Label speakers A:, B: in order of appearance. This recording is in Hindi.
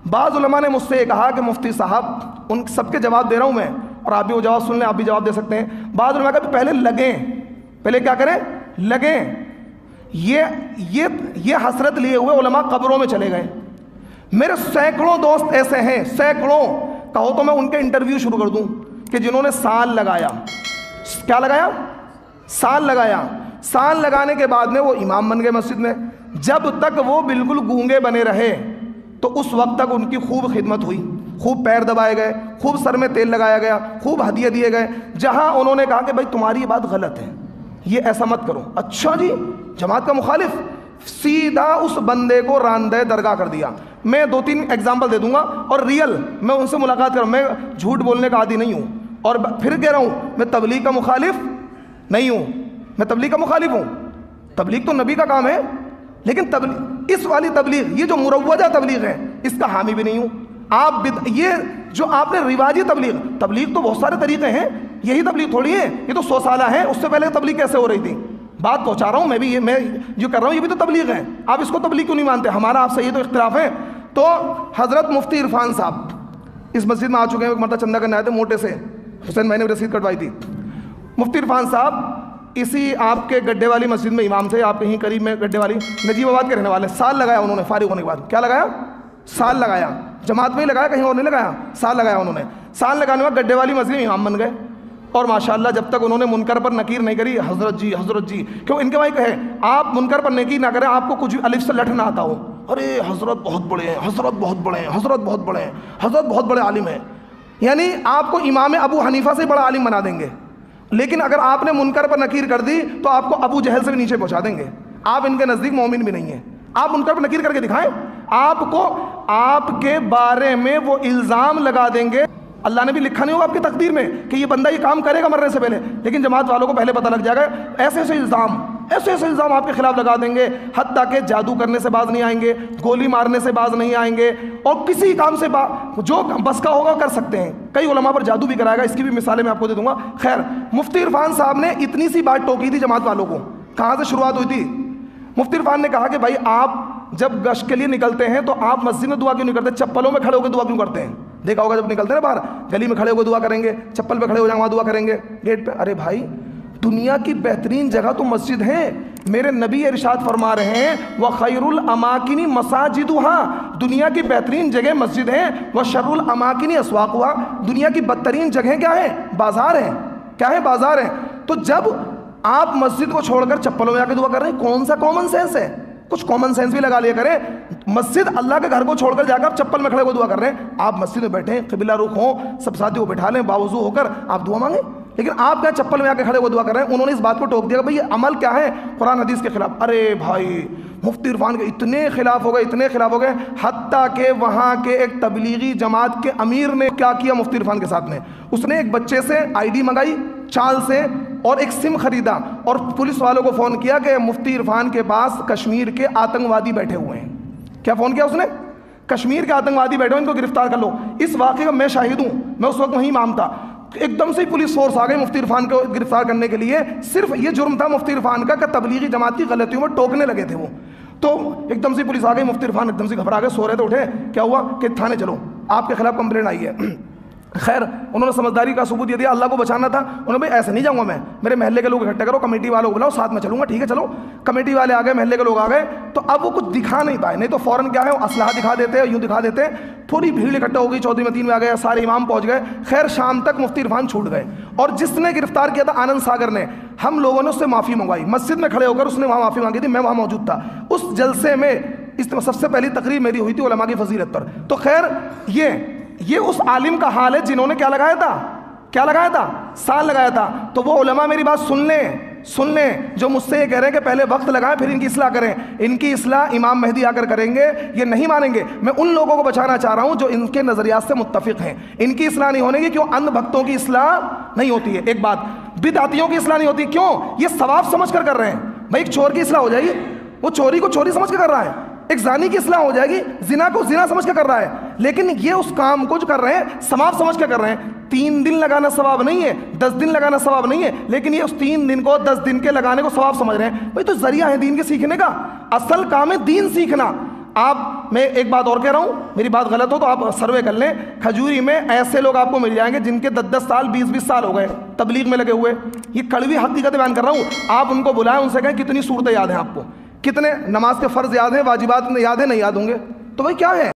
A: बाज़ उलमा ने मुझसे कहा कि मुफ्ती साहब, उन सबके जवाब दे रहा हूँ मैं, और आप भी वो जवाब सुन लें, आप भी जवाब दे सकते हैं। बाज़ उलमा का पहले लगें, पहले क्या करें, लगें। ये हसरत लिए हुए उलमा कब्रों में चले गए। मेरे सैकड़ों दोस्त ऐसे हैं, सैकड़ों, कहो तो मैं उनके इंटरव्यू शुरू कर दूं, कि जिन्होंने साल लगाया, क्या लगाया, साल लगाया। साल लगाने के बाद में वो इमाम बन गए मस्जिद में। जब तक वो बिल्कुल गूंगे बने रहे तो उस वक्त तक उनकी खूब खिदमत हुई, खूब पैर दबाए गए, खूब सर में तेल लगाया गया, खूब हदिये दिए गए। जहां उन्होंने कहा कि भाई तुम्हारी ये बात गलत है, ये ऐसा मत करो, अच्छा जी, जमात का मुखालिफ, सीधा उस बंदे को रांदे दरगाह कर दिया। मैं 2-3 एग्जाम्पल दे दूंगा और रियल, मैं उनसे मुलाकात करूँ, मैं झूठ बोलने का आदी नहीं हूँ। और फिर कह रहा हूँ, मैं तबलीग का मुखालिफ नहीं हूँ, मैं तबलीग का मुखालिफ हूँ। तबलीग तो नबी का काम है, लेकिन तबलीग, इस वाली तबलीग, ये जो मुरव्वजा तबलीग है, इसका हामी भी नहीं हूँ। आप ये जो आपने रिवाजी तबलीग, तबलीग तो बहुत सारे तरीके हैं, यही तबलीग थोड़ी है, ये तो 100 साल है, उससे पहले तबलीग कैसे हो रही थी? बात पहुंचा रहा हूँ मैं भी, ये मैं जो कर रहा हूँ ये भी तो तबलीग है। आप इसको तबलीग क्यों नहीं मानते? हमारा आपसे ये तो इख्तिलाफ है। तो हज़रत मुफ्ती इरफान साहब इस मस्जिद में आ चुके हैं, एक मरतबा चंदा करने आए थे मोटे से, हुसैन मैंने रसीद कटवाई थी। मुफ्ती इरफान साहब इसी आपके गड्ढे वाली मस्जिद में इमाम थे, आप कहीं करीब में गड्ढे वाली, नजीबाबाद के रहने वाले। साल लगाया उन्होंने फारिग होने के बाद, क्या लगाया, साल लगाया, जमात में ही लगाया, कहीं और नहीं लगाया, साल लगाया उन्होंने। साल लगाने के बाद गड्ढे वाली मस्जिद में इमाम बन गए। और माशाल्लाह जब तक उन्होंने मुनकर पर नकीर नहीं करी, हज़रत जी, हज़रत जी, क्यों इनके भाई कहे आप मुनकर पर नकीर ना करें, आपको कुछ भी अलिफ से लठ ना आता हो, अरे हज़रत बहुत बड़े हैं, हज़रत बहुत बड़े हैं, हज़रत बहुत बड़े हैं, हज़रत बहुत बड़े आलिम हैं, यानी आपको इमाम अबू हनीफा से बड़ा आलिम बना देंगे। लेकिन अगर आपने मुनकर पर नकीर कर दी तो आपको अबू जहल से भी नीचे पहुंचा देंगे। आप इनके नज़दीक मोमिन भी नहीं है। आप मुनकर पर नकीर करके दिखाएं, आपको आपके बारे में वो इल्ज़ाम लगा देंगे। अल्लाह ने भी लिखा नहीं होगा आपकी तकदीर में कि ये बंदा ये काम करेगा मरने से पहले, लेकिन जमात वालों को पहले पता लग जाएगा। ऐसे ऐसे इल्ज़ाम आपके खिलाफ लगा देंगे, हत्ता के जादू करने से बाज नहीं आएंगे, गोली मारने से बाज नहीं आएंगे, और किसी काम से जो बस का होगा कर सकते हैं। कई उलमा पर जादू भी कराएगा, इसकी भी मिसालें मैं आपको दे दूंगा। खैर, मुफ्ती इरफान साहब ने इतनी सी बात टोकी थी जमात वालों को। कहाँ से शुरुआत हुई थी? मुफ्ती इरफान ने कहा कि भाई आप जब गश्त के लिए निकलते हैं तो आप मस्जिद में दुआ क्यों नहीं करते, चप्पलों में खड़े होकर दुआ क्यों करते हैं? देखा होगा जब निकलते हैं बाहर, गली में खड़े होकर दुआ करेंगे, चप्पल पे खड़े हो जाएंगे, वहाँ दुआ करेंगे, गेट पे। अरे भाई, दुनिया की बेहतरीन जगह तो मस्जिद है। मेरे नबी इरशाद फरमा रहे हैं, व खैरुल अमाकिनी मसाजिदुहा, दुनिया की बेहतरीन जगह मस्जिद है, व शर्रुल अमाकिनी अस्वाकुहा, दुनिया की बदतरीन जगह क्या है? बाजार है। क्या है? बाजार है। तो जब आप मस्जिद को छोड़कर चप्पलों में जाकर दुआ कर रहे हैं, कौन सा कॉमन सेंस है? कुछ कॉमन सेंस भी लगा लिया करें। मस्जिद अल्लाह के घर को छोड़कर जाकर आप चप्पल में खड़े हो दुआ कर रहे हैं। आप मस्जिद में बैठे, क़िबला रुख हो, सब साथी को बैठा लें, बावजू होकर आप दुआ मांगे, लेकिन आप क्या चप्पल में आकर खड़े हो दुआ कर रहे हैं? उन्होंने इस बात को टोक दिया, भाई ये अमल क्या है? कुरान हदीस के खिलाफ। अरे भाई, मुफ्ती इरफान के इतने खिलाफ हो गए, इतने खिलाफ हो गए, हत्ता के वहाँ के एक तबलीगी जमात के अमीर ने क्या किया मुफ्ती इरफान के साथ में, उसने एक बच्चे से ID मंगाई चाल से और एक सिम खरीदा और पुलिस वालों को फ़ोन किया कि मुफ्ती इरफान के पास कश्मीर के आतंकवादी बैठे हुए हैं। क्या फ़ोन किया उसने? कश्मीर के आतंकवादी बैठे हुए, इनको गिरफ्तार कर लो। इस वाक़े का मैं शाहिद हूँ, मैं उस वक्त वहीं इमाम था। एकदम से ही पुलिस फोर्स आ गई मुफ्ती इरफान को गिरफ्तार करने के लिए। सिर्फ ये जुर्म था मुफ्ती इरफान का कि तबलीगी जमात की गलतियों में टोकने लगे थे वो। तो एकदम से पुलिस आ गई, मुफ्ती इरफान एकदम से घबरा गए, सो रहे थे, उठे, क्या हुआ कि थाने चलो, आपके खिलाफ कंप्लेंट आई है। खैर, उन्होंने समझदारी का सबूत दिया, अल्लाह को बचाना था। उन्होंने भाई ऐसे नहीं जाऊंगा मैं, मेरे महल्ले के लोग इकट्ठे करो, कमेटी वालों को बुलाओ, साथ में चलूंगा। ठीक है चलो। कमेटी वाले आ गए, महल्ले के लोग आ गए, तो अब वो कुछ दिखा नहीं पाए, नहीं तो फौरन क्या है वो असलहा दिखा देते हैं, यूँ दिखा देते हैं। थोड़ी भीड़ इकट्ठा हो गई, चौधरी में 3 में आ गए, सारे इमाम पहुंच गए। खैर, शाम तक मुफ्ती इरफान छूट गए और जिसने गिरफ्तार किया था आनंद सागर ने, हम लोगों ने उससे माफ़ी मंगवाई, मस्जिद में खड़े होकर उसने वहाँ माफ़ी मांगी थी, मैं वहाँ मौजूद था। उस जलसे में इस सबसे पहली तकरीर मेरी हुई थी उलमा की फजीलत पर। तो खैर, ये उस आलिम का हाल है जिन्होंने क्या लगाया था? क्या लगाया था? साल लगाया था। तो वो उलमा मेरी बात सुन लें जो मुझसे ये कह रहे हैं कि पहले वक्त लगाएं फिर इनकी इस्लाह करें। इनकी इस्लाह इमाम मेहदी आकर करेंगे, ये नहीं मानेंगे। मैं उन लोगों को बचाना चाह रहा हूं जो इनके नजरियात से मुत्तफिक हैं। इनकी इस्लाह नहीं होने की, क्यों? अंध भक्तों की इस्लाह नहीं होती है। एक बात, बिदअतियों की इस्लाह नहीं होती, क्यों? ये सवाब समझ कर रहे हैं। भाई, एक चोर की इस्लाह हो जाएगी, वो चोरी को चोरी समझ के कर रहा है। एक जानी की इस्लाह हो जाएगी, जिना को जिना समझ के कर रहा है। लेकिन ये उस काम को जो कर रहे हैं सवाब समझ के कर रहे हैं। 3 दिन लगाना सवाब नहीं है, 10 दिन लगाना सवाब नहीं है, लेकिन ये उस 3 दिन को 10 दिन के लगाने को सवाब समझ रहे हैं। भाई, तो जरिया है दीन के सीखने का। असल काम है दीन सीखना। आप, मैं एक बात और कह रहा हूँ, मेरी बात गलत हो तो आप सर्वे कर लें, खजूरी में ऐसे लोग आपको मिल जाएंगे जिनके 10-10 साल 20-20 साल हो गए तबलीग में लगे हुए। ये कड़वी हकीकत बयान कर रहा हूँ। आप उनको बुलाएं, उनसे कहें कितनी सूरतें याद हैं आपको, कितने नमाज के फ़र्ज़ याद हैं, वाजिबात याद है, नहीं याद होंगे तो भाई क्या है।